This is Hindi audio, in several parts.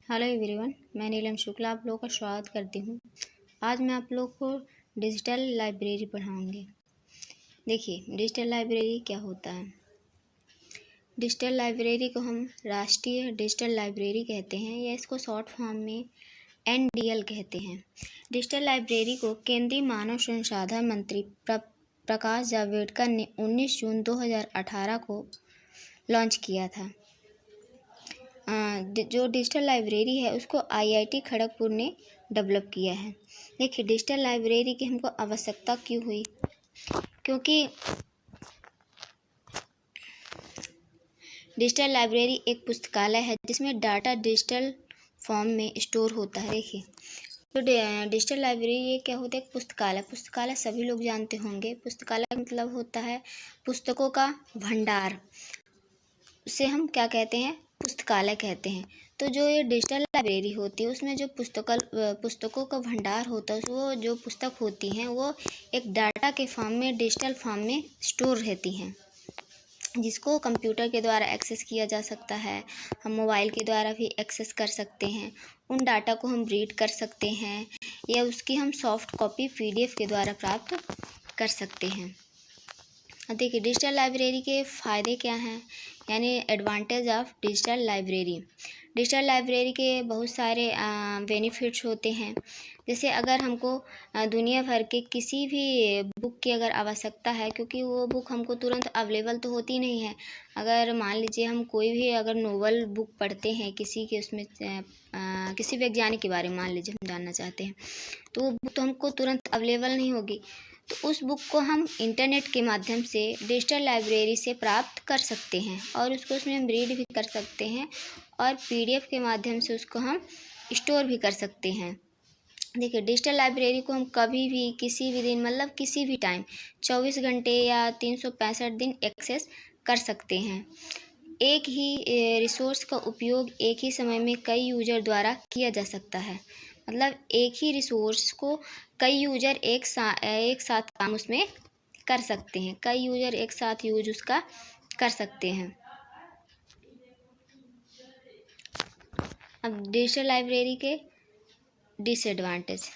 हेलो एवरीवन, मैं नीलम शुक्ला आप लोगों का स्वागत करती हूँ। आज मैं आप लोग को डिजिटल लाइब्रेरी पढ़ाऊँगी। देखिए, डिजिटल लाइब्रेरी क्या होता है। डिजिटल लाइब्रेरी को हम राष्ट्रीय डिजिटल लाइब्रेरी कहते हैं या इसको शॉर्ट फॉर्म में NDL कहते हैं। डिजिटल लाइब्रेरी को केंद्रीय मानव संसाधन मंत्री प्रकाश जावड़ेकर ने 19 जून 2018 को लॉन्च किया था। जो डिजिटल लाइब्रेरी है उसको IIT खड़गपुर ने डेवलप किया है। देखिए, डिजिटल लाइब्रेरी की हमको आवश्यकता क्यों हुई, क्योंकि डिजिटल लाइब्रेरी एक पुस्तकालय है जिसमें डाटा डिजिटल फॉर्म में स्टोर होता है। देखिए, तो डिजिटल लाइब्रेरी ये क्या होता है, एक पुस्तकालय। पुस्तकालय सभी लोग जानते होंगे। पुस्तकालय का मतलब होता है पुस्तकों का भंडार। उसे हम क्या कहते हैं, पुस्तकालय कहते हैं। तो जो ये डिजिटल लाइब्रेरी होती है उसमें जो पुस्तकों का भंडार होता है, वो जो पुस्तक होती हैं वो एक डाटा के फॉर्म में, डिजिटल फॉर्म में स्टोर रहती हैं, जिसको कंप्यूटर के द्वारा एक्सेस किया जा सकता है। हम मोबाइल के द्वारा भी एक्सेस कर सकते हैं। उन डाटा को हम रीड कर सकते हैं या उसकी हम सॉफ्ट कॉपी PDF के द्वारा प्राप्त कर सकते हैं। देखिए, डिजिटल लाइब्रेरी के फ़ायदे क्या हैं, यानी advantage of digital library. Digital library के बहुत सारे बेनिफिट्स होते हैं। जैसे अगर हमको दुनिया भर के किसी भी बुक की अगर आवश्यकता है, क्योंकि वो बुक हमको तुरंत अवेलेबल तो होती नहीं है। अगर मान लीजिए हम कोई भी अगर नोवेल बुक पढ़ते हैं किसी के, उसमें किसी वैज्ञानिक के बारे में मान लीजिए हम जानना चाहते हैं, तो वो बुक तो हमको तुरंत अवेलेबल नहीं होगी। तो उस बुक को हम इंटरनेट के माध्यम से डिजिटल लाइब्रेरी से प्राप्त कर सकते हैं और उसमें हम रीड भी कर सकते हैं और PDF के माध्यम से उसको हम स्टोर भी कर सकते हैं। देखिए, डिजिटल लाइब्रेरी को हम कभी भी किसी भी दिन, मतलब किसी भी टाइम 24 घंटे या 365 दिन एक्सेस कर सकते हैं। एक ही रिसोर्स का उपयोग एक ही समय में कई यूजर द्वारा किया जा सकता है। मतलब एक ही रिसोर्स को कई यूजर एक साथ काम उसमें कर सकते हैं। कई यूजर एक साथ यूज उसका कर सकते हैं। अब डिजिटल लाइब्रेरी के डिसएडवांटेज।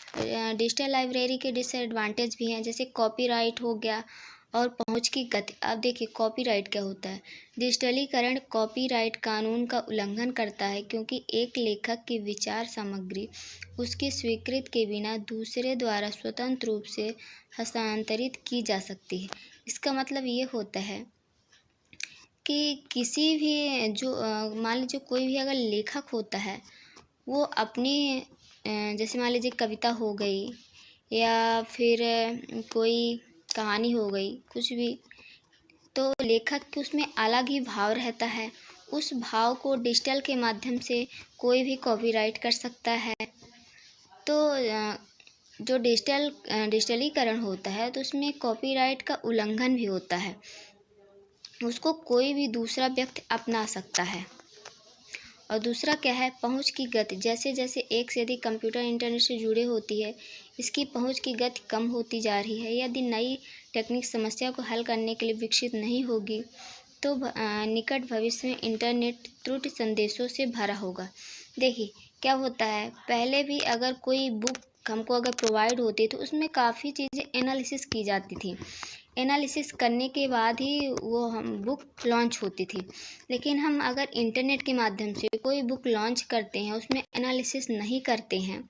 डिजिटल लाइब्रेरी के डिसएडवांटेज भी हैं, जैसे कॉपीराइट हो गया और पहुंच की गति। अब देखिए, कॉपीराइट क्या होता है। डिजिटलीकरण कॉपीराइट कानून का उल्लंघन करता है, क्योंकि एक लेखक की विचार सामग्री उसकी स्वीकृति के बिना दूसरे द्वारा स्वतंत्र रूप से हस्तांतरित की जा सकती है। इसका मतलब ये होता है कि किसी भी जो मान लीजिए कोई भी अगर लेखक होता है, वो अपनी जैसे मान लीजिए कविता हो गई या फिर कोई कहानी हो गई, कुछ भी, तो लेखक के उसमें अलग ही भाव रहता है। उस भाव को डिजिटल के माध्यम से कोई भी कॉपीराइट कर सकता है। तो जो डिजिटलीकरण होता है तो उसमें कॉपीराइट का उल्लंघन भी होता है। उसको कोई भी दूसरा व्यक्ति अपना सकता है। और दूसरा क्या है, पहुंच की गति। जैसे जैसे एक से अधिक कंप्यूटर इंटरनेट से जुड़े होती है, इसकी पहुंच की गति कम होती जा रही है। यदि नई टेक्निक समस्या को हल करने के लिए विकसित नहीं होगी तो निकट भविष्य में इंटरनेट त्रुटि संदेशों से भरा होगा। देखिए, क्या होता है, पहले भी अगर कोई बुक हमको अगर प्रोवाइड होती तो उसमें काफ़ी चीज़ें एनालिसिस की जाती थी। एनालिसिस करने के बाद ही वो हम बुक लॉन्च होती थी। लेकिन हम अगर इंटरनेट के माध्यम से कोई बुक लॉन्च करते हैं, उसमें एनालिसिस नहीं करते हैं,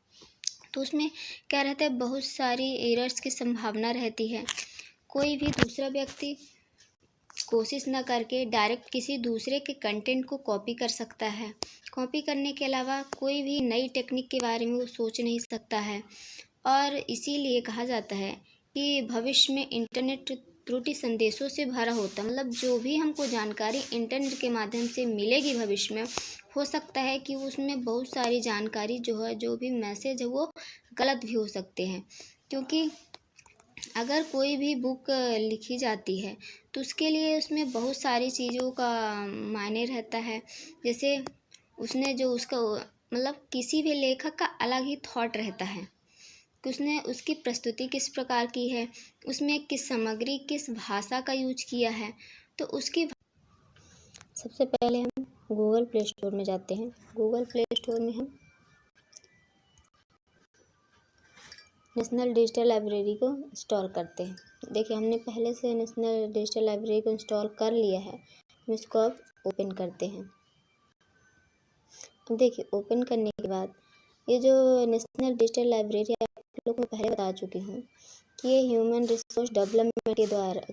तो उसमें क्या रहता है, बहुत सारी एरर्स की संभावना रहती है। कोई भी दूसरा व्यक्ति कोशिश न करके डायरेक्ट किसी दूसरे के कंटेंट को कॉपी कर सकता है। कॉपी करने के अलावा कोई भी नई टेक्निक के बारे में वो सोच नहीं सकता है। और इसीलिए कहा जाता है कि भविष्य में इंटरनेट त्रुटि संदेशों से भरा होता है। मतलब जो भी हमको जानकारी इंटरनेट के माध्यम से मिलेगी भविष्य में, हो सकता है कि उसमें बहुत सारी जानकारी जो है, जो भी मैसेज है, वो गलत भी हो सकते हैं। क्योंकि अगर कोई भी बुक लिखी जाती है तो उसके लिए उसमें बहुत सारी चीज़ों का मायने रहता है। जैसे उसने जो उसका मतलब किसी भी लेखक का अलग ही थॉट रहता है कि उसने उसकी प्रस्तुति किस प्रकार की है, उसमें किस भाषा का यूज किया है। तो उसकी सबसे पहले हम गूगल प्ले स्टोर में जाते हैं। गूगल प्ले स्टोर में हम नेशनल डिजिटल लाइब्रेरी को इंस्टॉल करते हैं। देखिए हमने पहले से नेशनल डिजिटल लाइब्रेरी को इंस्टॉल कर लिया है। हम इसको अब ओपन करते हैं। अब देखिए ओपन करने के बाद ये जो नेशनल डिजिटल लाइब्रेरी आप लोग को पहले बता चुकी हूँ कि ये ह्यूमन रिसोर्स डेवलपमेंट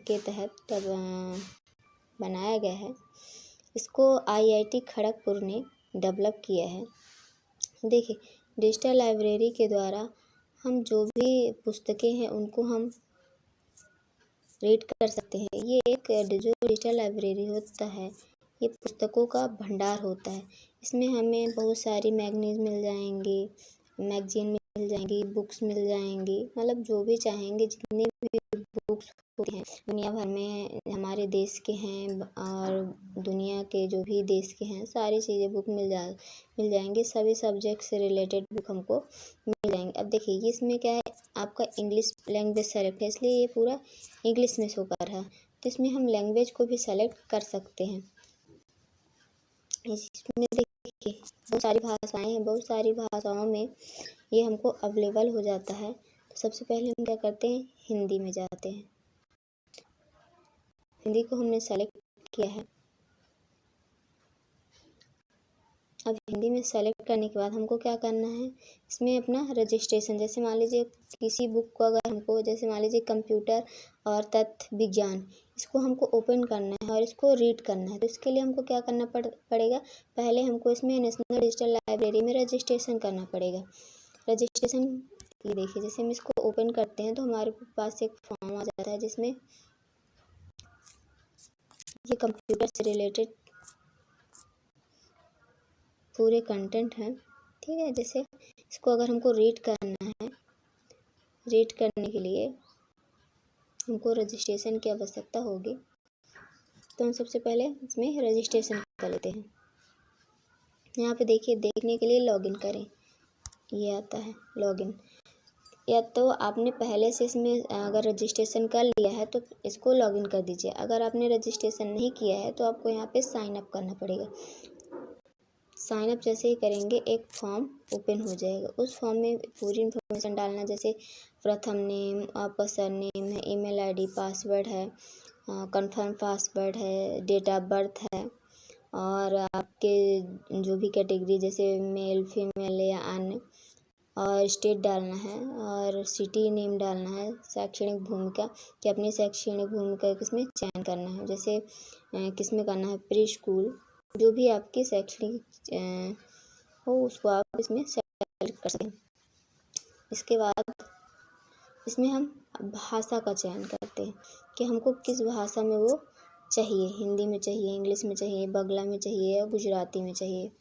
के तहत बनाया गया है। इसको IIT खड़गपुर ने डेवलप किया है। देखिए डिजिटल लाइब्रेरी के द्वारा हम जो भी पुस्तकें हैं उनको हम रीड कर सकते हैं। ये एक जो डिजिटल लाइब्रेरी होता है ये पुस्तकों का भंडार होता है। इसमें हमें बहुत सारी मैगजीन मिल जाएंगी, बुक्स मिल जाएंगी, मतलब जो भी चाहेंगे जितने भी बुक्स होते हैं दुनिया भर में, हमारे देश के हैं और दुनिया के जो भी देश के हैं सारी चीज़ें बुक मिल जाएंगी। सभी सब्जेक्ट से रिलेटेड बुक हमको मिल जाएंगे। अब देखिए ये इसमें क्या है, आपका इंग्लिश लैंग्वेज सेलेक्ट है इसलिए ये पूरा इंग्लिश में शो कर रहा है। तो इसमें हम लैंग्वेज को भी सेलेक्ट कर सकते हैं। इसमें देखिए बहुत सारी भाषाएं हैं, बहुत सारी भाषाओं में ये हमको अवेलेबल हो जाता है। तो सबसे पहले हम क्या करते हैं, हिंदी में जाते हैं। हिंदी को हमने सेलेक्ट किया है। अब हिंदी में सेलेक्ट करने के बाद हमको क्या करना है, इसमें अपना रजिस्ट्रेशन, जैसे मान लीजिए किसी बुक को अगर हमको, जैसे मान लीजिए कंप्यूटर और तथ्य विज्ञान, इसको हमको ओपन करना है और इसको रीड करना है। तो इसके लिए हमको क्या करना पड़ेगा, पहले हमको इसमें नेशनल डिजिटल लाइब्रेरी में रजिस्ट्रेशन करना पड़ेगा। रजिस्ट्रेशन ये देखिए जैसे हम इसको ओपन करते हैं तो हमारे पास एक फॉर्म आ जाता है जिसमें ये कंप्यूटर से रिलेटेड पूरे कंटेंट हैं, ठीक है। जैसे इसको अगर हमको रीड करना है, रीड करने के लिए हमको रजिस्ट्रेशन की आवश्यकता होगी। तो हम सबसे पहले इसमें रजिस्ट्रेशन कर लेते हैं। यहाँ पे देखिए देखने के लिए लॉगिन करें, ये आता है लॉगिन। या तो आपने पहले से इसमें अगर रजिस्ट्रेशन कर लिया है तो इसको लॉगिन कर दीजिए। अगर आपने रजिस्ट्रेशन नहीं किया है तो आपको यहाँ पे साइन अप करना पड़ेगा। साइन अप जैसे ही करेंगे एक फॉर्म ओपन हो जाएगा। उस फॉर्म में पूरी इन्फॉर्मेशन डालना, जैसे प्रथम नेम, आपका सरनेम है, ईमेल आईडी, पासवर्ड है, कंफर्म पासवर्ड है, डेट ऑफ बर्थ है और आपके जो भी कैटेगरी जैसे मेल फीमेल या अन्य, और स्टेट डालना है और सिटी नेम डालना है। शैक्षणिक भूमिका कि अपनी शैक्षणिक भूमिका किसमें चयन करना है, जैसे किसमें करना है, प्री स्कूल, जो भी आपकी शैक्षणिक हो उसको आप इसमें सेलेक्ट कर सकते हैं। इसके बाद इसमें हम भाषा का चयन करते हैं कि हमको किस भाषा में वो चाहिए, हिंदी में चाहिए, इंग्लिश में चाहिए, बंगला में चाहिए या गुजराती में चाहिए।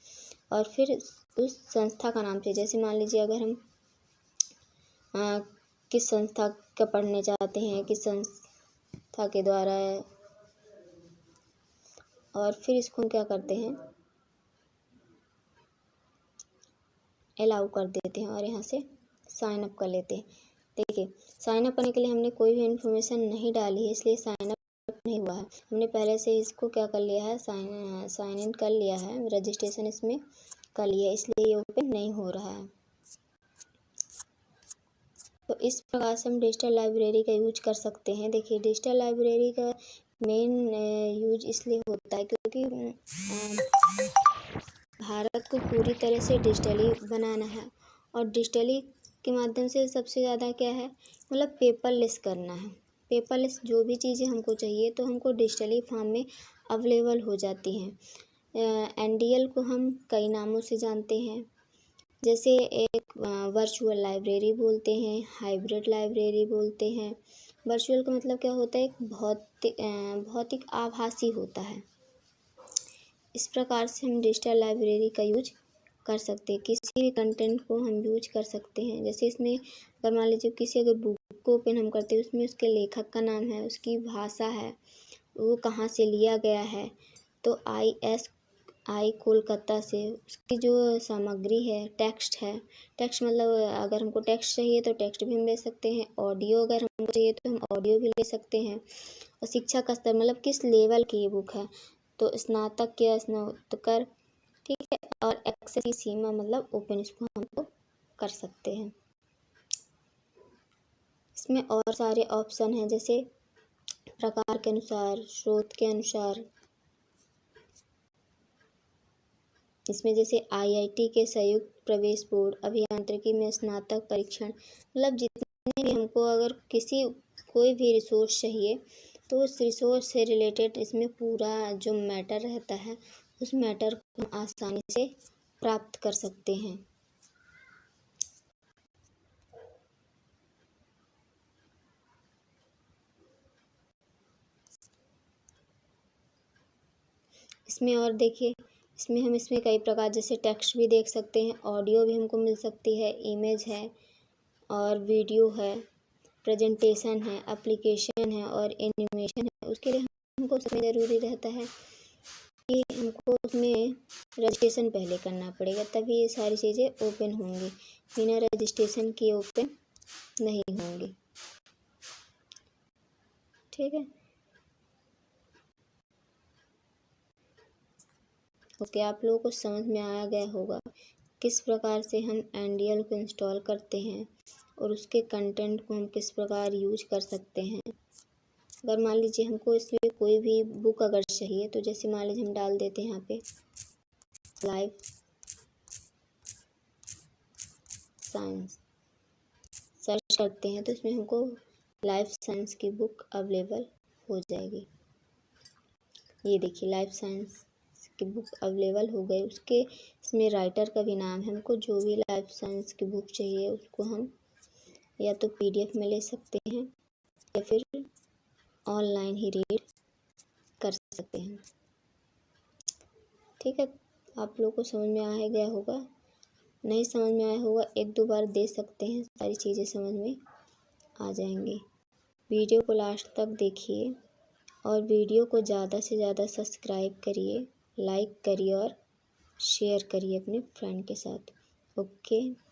और फिर उस संस्था का नाम चाहिए, जैसे मान लीजिए अगर हम किस संस्था का पढ़ने चाहते हैं, किस संस्था के द्वारा है, और फिर इसको हम क्या करते हैं, अलाउ कर देते हैं और यहाँ से साइन अप कर लेते हैं। देखिए साइन अप करने के लिए हमने कोई भी इन्फॉर्मेशन नहीं डाली है इसलिए साइन अप नहीं हुआ है। हमने पहले से इसको क्या कर लिया है, साइन इन कर लिया है, रजिस्ट्रेशन इसमें कर लिया, इसलिए ये ओपन नहीं हो रहा है। तो इस प्रकार से हम डिजिटल लाइब्रेरी का यूज कर सकते हैं। देखिए डिजिटल लाइब्रेरी का मेन यूज इसलिए होता है क्योंकि भारत को पूरी तरह से डिजिटली बनाना है और डिजिटली के माध्यम से सबसे ज़्यादा क्या है, मतलब पेपरलेस करना है। पेपरलेस जो भी चीज़ें हमको चाहिए तो हमको डिजिटली फॉर्म में अवेलेबल हो जाती हैं। NDL को हम कई नामों से जानते हैं, जैसे एक वर्चुअल लाइब्रेरी बोलते हैं, हाइब्रिड लाइब्रेरी बोलते हैं। वर्चुअल का मतलब क्या होता है, एक भौतिक आभासी होता है। इस प्रकार से हम डिजिटल लाइब्रेरी का यूज कर सकते हैं, किसी भी कंटेंट को हम यूज कर सकते हैं। जैसे इसमें अगर मान लीजिए किसी अगर बुक को ओपन हम करते हैं, उसमें उसके लेखक का नाम है, उसकी भाषा है, वो कहाँ से लिया गया है, तो ISI कोलकाता से, उसकी जो सामग्री है, टेक्स्ट है, टेक्स्ट मतलब अगर हमको टेक्स्ट चाहिए तो टेक्स्ट भी हम ले सकते हैं, ऑडियो अगर हमको चाहिए तो हम ऑडियो भी ले सकते हैं। और शिक्षा का स्तर मतलब किस लेवल की ये बुक है, तो स्नातक या स्नातकोत्तर, ठीक है। और एक्सेस की सीमा मतलब ओपन, इसको हमको कर सकते हैं। इसमें और सारे ऑप्शन हैं, जैसे प्रकार के अनुसार, स्रोत के अनुसार। इसमें जैसे आईआईटी के संयुक्त प्रवेश बोर्ड, अभियांत्रिकी में स्नातक परीक्षण, मतलब जितने भी हमको अगर कोई भी रिसोर्स चाहिए तो उस रिसोर्स से रिलेटेड इसमें पूरा जो मैटर रहता है उस मैटर को हम आसानी से प्राप्त कर सकते हैं। इसमें और देखिए, इसमें कई प्रकार, जैसे टेक्स्ट भी देख सकते हैं, ऑडियो भी हमको मिल सकती है, इमेज है और वीडियो है, प्रेजेंटेशन है, एप्लीकेशन है और एनिमेशन है। उसके लिए हमको सबसे ज़रूरी रहता है कि हमको उसमें रजिस्ट्रेशन पहले करना पड़ेगा, तभी ये सारी चीज़ें ओपन होंगी। बिना रजिस्ट्रेशन किए ओपन नहीं होंगी, ठीक है। ओके, आप लोगों को समझ में आ गया होगा किस प्रकार से हम एनडीएल को इंस्टॉल करते हैं और उसके कंटेंट को हम किस प्रकार यूज कर सकते हैं। अगर मान लीजिए हमको इसमें कोई भी बुक अगर चाहिए, तो जैसे मान लीजिए हम डाल देते हैं यहाँ पे लाइफ साइंस, सर्च करते हैं तो इसमें हमको लाइफ साइंस की बुक अवेलेबल हो जाएगी। ये देखिए, लाइफ साइंस की बुक अवेलेबल हो गई। उसके इसमें राइटर का भी नाम है। हमको जो भी लाइफ साइंस की बुक चाहिए उसको हम या तो पीडीएफ में ले सकते हैं या फिर ऑनलाइन ही रीड कर सकते हैं, ठीक है। आप लोगों को समझ में आ गया होगा, नहीं समझ में आया होगा एक दो बार दे सकते हैं, सारी चीज़ें समझ में आ जाएंगी। वीडियो को लास्ट तक देखिए और वीडियो को ज़्यादा से ज़्यादा सब्सक्राइब करिए, लाइक करिए और शेयर करिए अपने फ्रेंड के साथ। ओके।